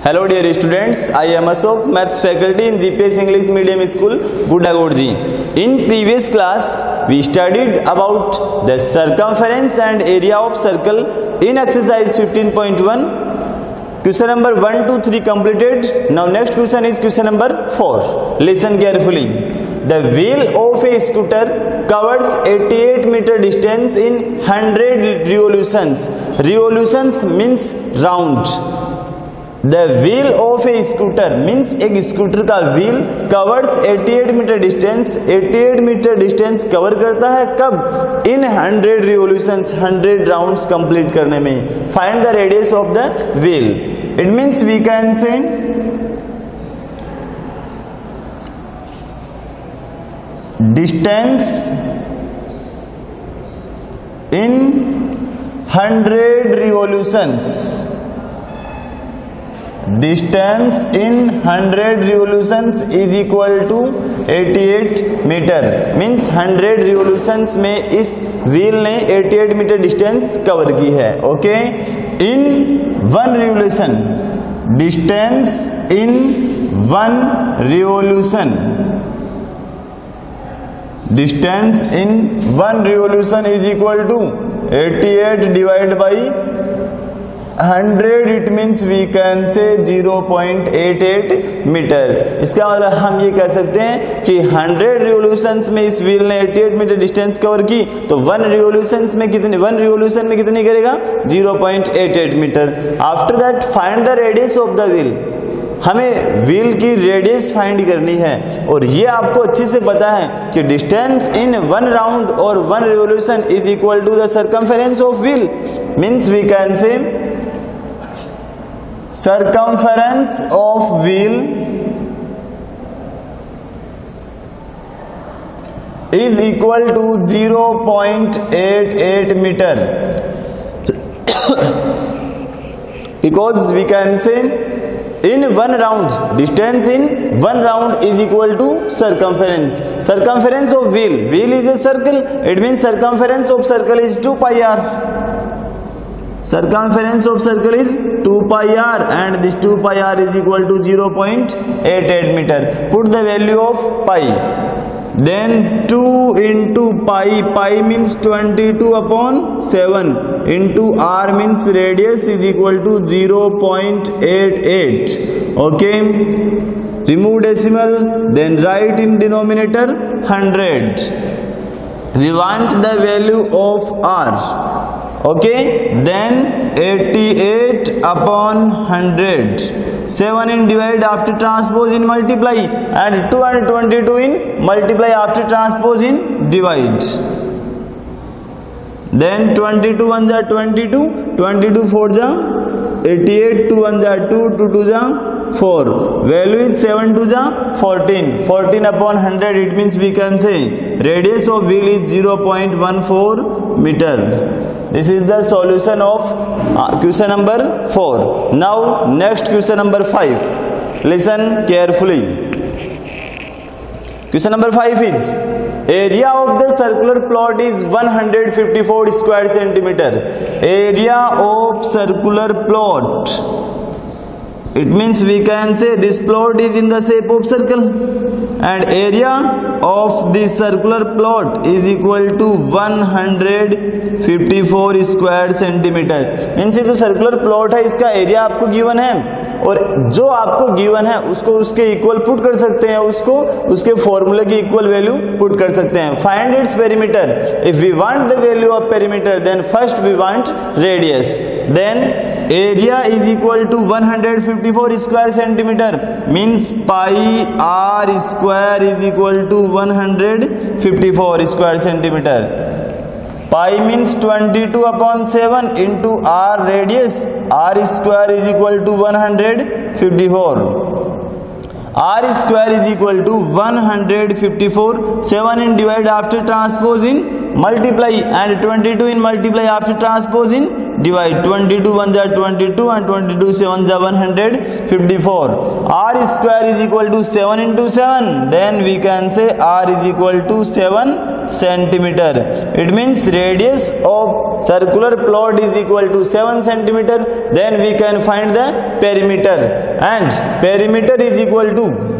Hello dear students, I am Ashok, Maths faculty in GPS English Medium School, Budagorji. In previous class, we studied about the circumference and area of circle in exercise 15.1. Question number 1, 2, 3 completed. Now next question is question number 4. Listen carefully. The wheel of a scooter covers 88 meter distance in 100 revolutions. Revolutions means round. The wheel of a scooter means एक scooter का wheel covers 88 metre distance 88 metre distance cover करता है कब? इन 100 revolutions 100 rounds complete करने में. Find the radius of the wheel. It means we can say distance in 100 revolutions. Distance in 100 revolutions is equal to 88 meter. Means 100 revolutions में इस wheel ने 88 metre distance cover की है. Okay, in 1 revolution, distance in 1 revolution, distance in 1 revolution is equal to 88 divided by 100. It means we can say 0.88 metre. इसका मतलब हम ये कह सकते हैं कि 100 रिवोल्यूशंस में इस व्हील ने 88 मीटर डिस्टेंस कवर की, तो 1 रिवोल्यूशन में कितनी करेगा? 0.88 metre. After that find the radius of the wheel. हमें व्हील की रेडियस फाइंड करनी है और ये आपको अच्छे से पता है कि डिस्टेंस इन 1 राउंड और 1 revolution is equal to the circumference of wheel. Means we can say circumference of wheel is equal to 0.88 meter because we can say in 1 round, distance in 1 round is equal to circumference. Circumference of wheel, wheel is a circle, it means circumference of circle is 2 pi r. Circumference of circle is 2 pi r and this 2 pi r is equal to 0.88 meter. Put the value of pi. Then 2 into pi, pi means 22 upon 7 into r means radius is equal to 0.88. Okay. Remove decimal, then write in denominator 100. We want the value of r. Okay, then 88 upon 100. 7 in divide after transpose in multiply and 222 in multiply after transpose in divide. Then 22 1 जा 22, 22 4 जा 88, 2 1 जा 2, 2 2 जा 4. Value is 7 2 जा 14. 14 upon 100. It means we can say radius of wheel is 0.14 meter. This is the solution of question number 4. Now next question number 5. Listen carefully. Question number 5 is area of the circular plot is 154 square centimeter. Area of circular plot. It means we can say this plot is in the shape of circle and area of the circular plot is equal to 154 square centimeter. इनसे जो circular plot है इसका area आपको given है और जो आपको given है उसको उसके इक्वल पुट कर सकते हैं, उसको उसके फॉर्मूले की इक्वल वैल्यू पुट कर सकते हैं. Find its perimeter. If we want the value of perimeter then first we want radius. Then area is equal to 154 square centimeter means pi r square is equal to 154 square centimeter. Pi means 22 upon 7 into r radius. R square is equal to 154. R square is equal to 154. 7 in divide after transpose in multiply and 22 in multiply after transpose in divide. 22 1 जा 22 and 22 7 जा 154. R square is equal to 7 into 7. Then we can say R is equal to 7 centimeter. It means radius of circular plot is equal to 7 centimeter. Then we can find the perimeter. and perimeter is equal to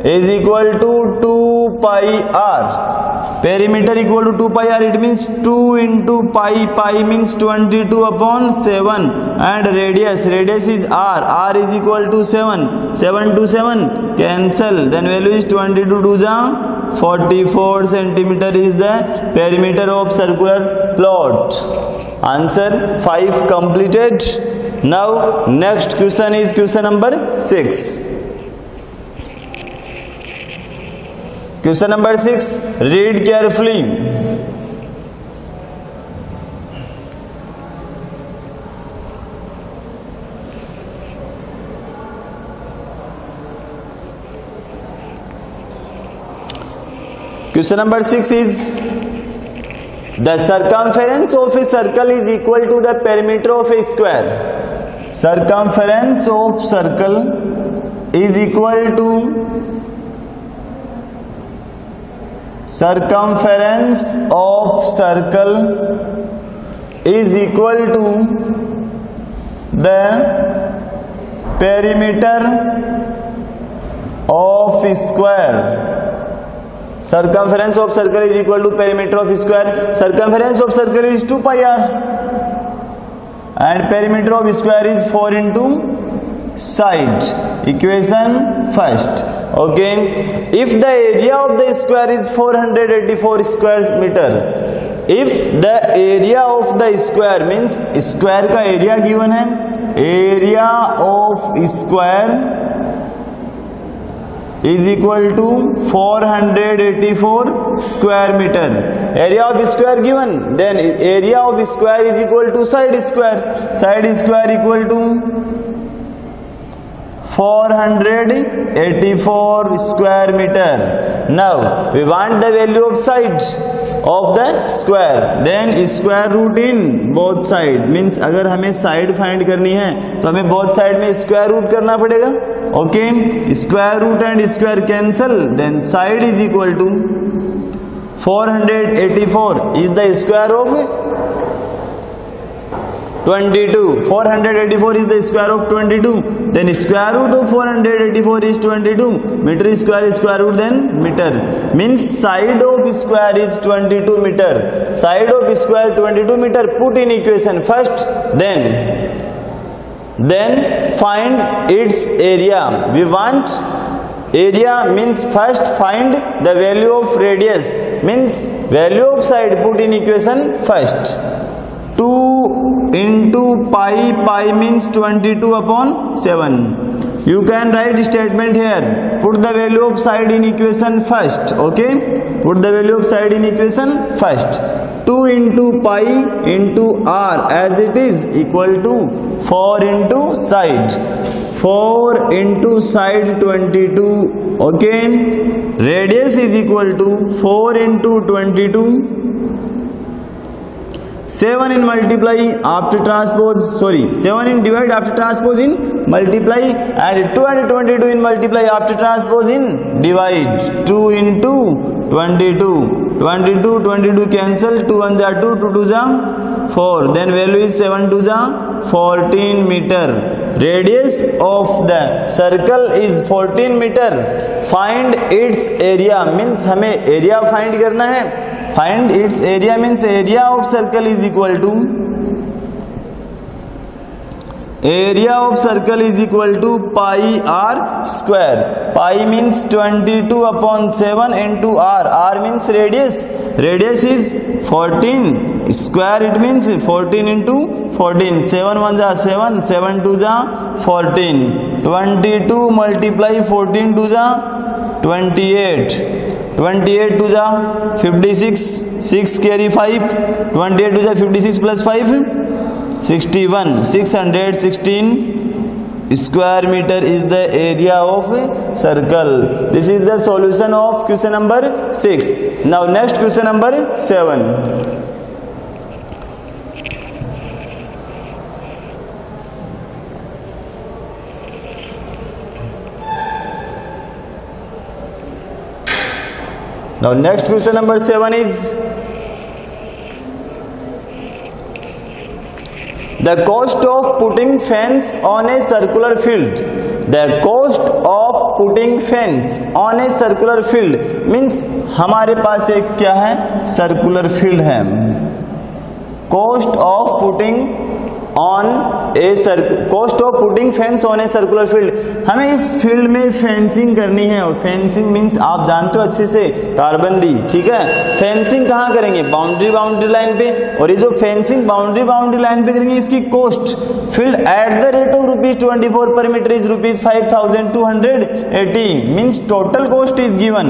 is equal to 2 pi r. Perimeter equal to 2 pi r, it means 2 into pi, pi means 22 upon 7, and radius is r is equal to 7 to 7 cancel, then value is 22 to the 44 centimeter is the perimeter of circular plot. Answer 5 completed. Now next question is question number 6. Question number 6, read carefully. Question number 6 is, the circumference of a circle is equal to the perimeter of a square. Circumference of circle is equal to circumference of circle is equal to the perimeter of square. Circumference of circle is equal to perimeter of square. Circumference of circle is 2 pi r and perimeter of square is 4 into side. Equation first. Okay, if the area of the square is 484 square meter, if the area of the square means square का area given है, area of square is equal to 484 square meter. Area of square given, then area of square is equal to side square. Side square equal to 484 square meter. Now we want the value of side of the square, then square root in both side, means अगर हमें side find करनी है तो हमें both side में square root करना पड़ेगा. Okay, square root and square cancel, then side is equal to 484 is the square of 22. 484 is the square of 22. Then square root of 484 is 22. Meter square root, then meter. Means side of square is 22 meter. Side of square 22 meter. Put in equation first. Then find its area. We want area, means first find the value of radius. Means value of side. Put in equation first. 2 into pi means 22 upon 7. You can write statement here. Put the value of side in equation first. Okay, put the value of side in equation first. 2 into pi into r as it is equal to 4 into side. 4 into side 22. Okay, radius is equal to 4 into 22. 7 in multiply after transpose, 7 in divide after transpose in multiply, and 2 and 22 in multiply after transpose in divide. 2 into 22. 22 cancel, 2 1 are 2, 2 2 are 4, then value is 7 2 are 14 meter. Radius of the circle is 14 meter. Find its area, means हमें area find करना है. Find its area means area of circle is equal to pi r square. Pi means 22 upon 7 into r. R means radius. Radius is 14. Square it means 14 into 14. 7 1 are 7. 7 2 are 14. 22 multiply 14 2 are 28. 28 to the 56, 6 carry 5, 28 to the 56 plus 5, 61, 616 square meter is the area of circle. This is the solution of question number 6. Now next question number 7. Now next question number 7 is, The cost of putting fence on a circular field. The cost of putting fence on a circular field means हमारे पास एक क्या है, circular field है. Cost of putting fence on a circular field. हमें इस field में fencing करनी है, और फेंसिंग मींस आप जानते हो अच्छे से, तारबंदी. ठीक है, फेंसिंग कहाँ करेंगे, बाउंड्री लाइन पे. और ये जो फेंसिंग बाउंड्री लाइन पे करेंगे, इसकी cost field at the rate of ₹24 per metre is ₹5280. Means total cost is given.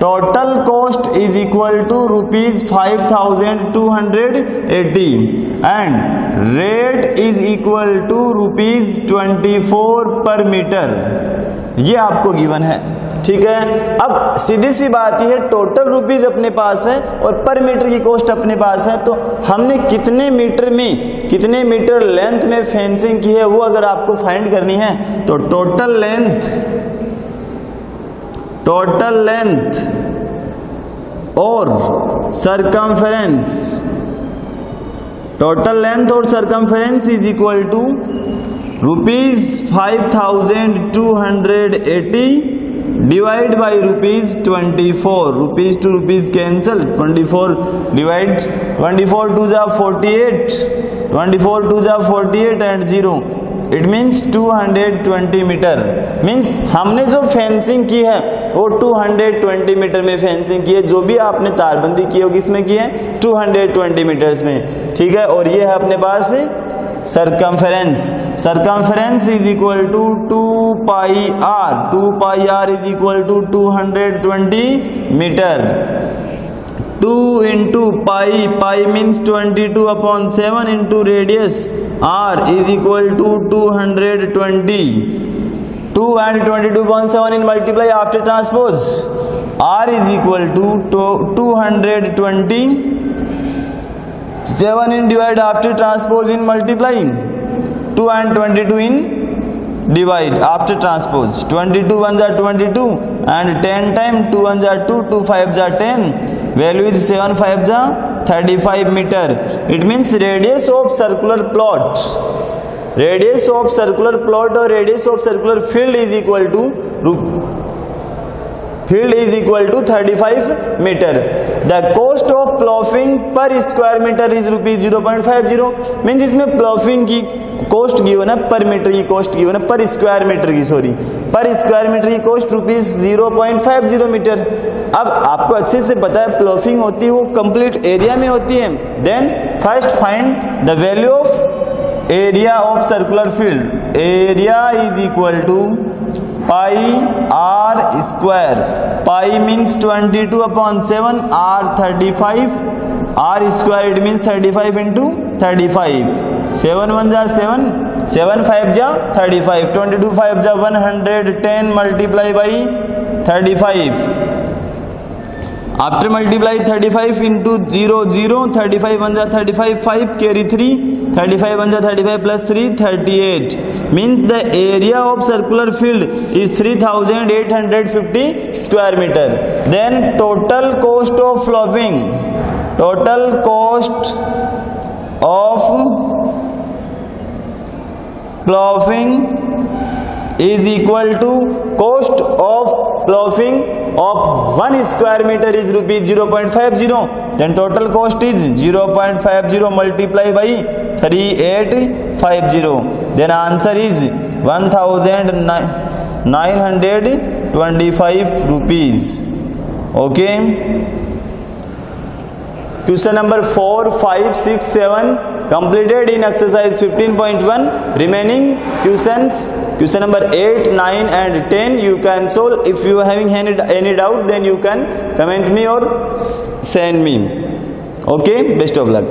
Total cost is equal to ₹5280 and rate is equal to ₹24 per meter. ये आपको given है. ठीक है, अब सीधी सी बात यह है, टोटल रुपीज अपने पास है और पर मीटर की कॉस्ट अपने पास है. तो हमने कितने मीटर लेंथ में फेंसिंग की है वो अगर आपको फाइंड करनी है, तो टोटल लेंथ और circumference is equal to ₹5280 divide by ₹24. Rupees to rupees cancel, 24 divide 24 2 जा 48 and 0. It means 220 metre. Means हमने जो फेंसिंग की है वो 220 मीटर में फेंसिंग की है. जो भी आपने तारबंदी की होगी इसमें की है 220 मीटर्स में. ठीक है, और ये है अपने पास circumference is equal to 2πr. 2πr is equal to 220 metre. 2 into pi means 22/7 into radius. R is equal to 220. 2 and 22/7 in multiply after transpose. R is equal to 220. 7 in divide after transpose in multiplying. 2 and 22 in divide after transpose. 22 1 are 22 and 10 time 2 1 are 2, 2 5 are 10. Value is 7 5 are 35 meter. It means radius of circular plot or radius of circular field is equal to 35 meter. The cost of ploughing per square meter is ₹0.50. Means इसमें प्लॉफिंग की cost given है, पर metre की cost given है, पर square metre की cost ₹0.50 metre. अब आपको अच्छे से पता है प्लॉफिंग होती है वो कंप्लीट एरिया में होती है. Then first find the value of area of circular field. Area is equal to πr square. Pi means 22/7, r 35, r square it means 35 into 35. 7 1 जा 7, 7 5 जा 35, 22 5 जा 110 multiply by 35. After multiply 35 into 0 0, 35 1 जा 35, 5 carry 3, 35 1 जा 35 plus 3 38. Means the area of circular field is 3850 square meter. Then total cost of ploughing is equal to cost of ploughing of 1 square meter is ₹0.50. Then total cost is 0.50 multiply by 3850. Then answer is 1925 rupees. Okay. Question number 4, 5, 6, 7 completed in exercise 15.1. Remaining questions, question number 8, 9 and 10 you can solve. If you are having any doubt, then you can comment me or send me. Okay, best of luck.